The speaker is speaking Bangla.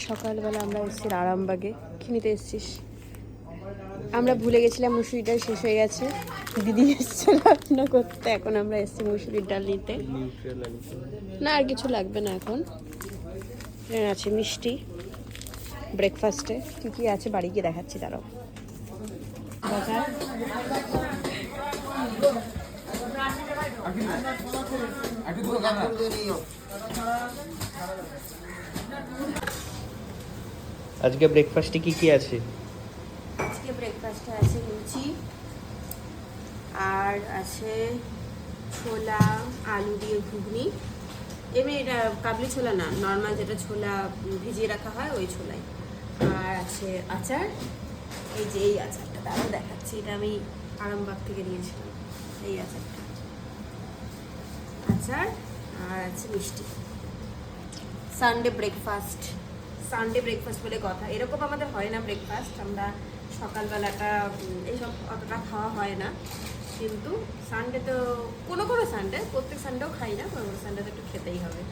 সকালবেলা আমরা এসেছি আরামবাগে। কি নিতে এসেছিস? আমরা ভুলে গেছিলাম মুসুরির ডাল শেষ হয়ে গেছে, দিদি এসছে রান্না করতে। এখন আমরা এসেছি মুসুরির ডাল নিতে। না আর কিছু লাগবে না এখন। আছে মিষ্টি ব্রেকফাস্টে কি কি আছে বাড়ি গিয়ে দেখাচ্ছি। তারাও আজকে ব্রেকফাস্টে কি কি আছে? আজকে ব্রেকফাস্টে আছে লুচি আর আছে ছোলা আলু দিয়ে ঘুগনি। এমনি এটা কাবলি ছোলা না, নর্মাল যেটা ছোলা ভিজিয়ে রাখা হয় ওই ছোলাই। আর আছে আচার, এই যে এই আচারটা তারও দেখাচ্ছি, এটা আমি আরামবাগ থেকে নিয়েছিলাম। এই আচারটা আচার আর আছে মিষ্টি। সানডে ব্রেকফাস্ট বলে কথা, এরকম আমাদের হয় না ব্রেকফাস্ট। আমরা সকালবেলাটা এইসব অতটা খাওয়া হয় না, কিন্তু সানডে তো কোনো সানডে, প্রত্যেক সানডেও খাই না, কোনো সানডে তো একটু খেতেই হবে।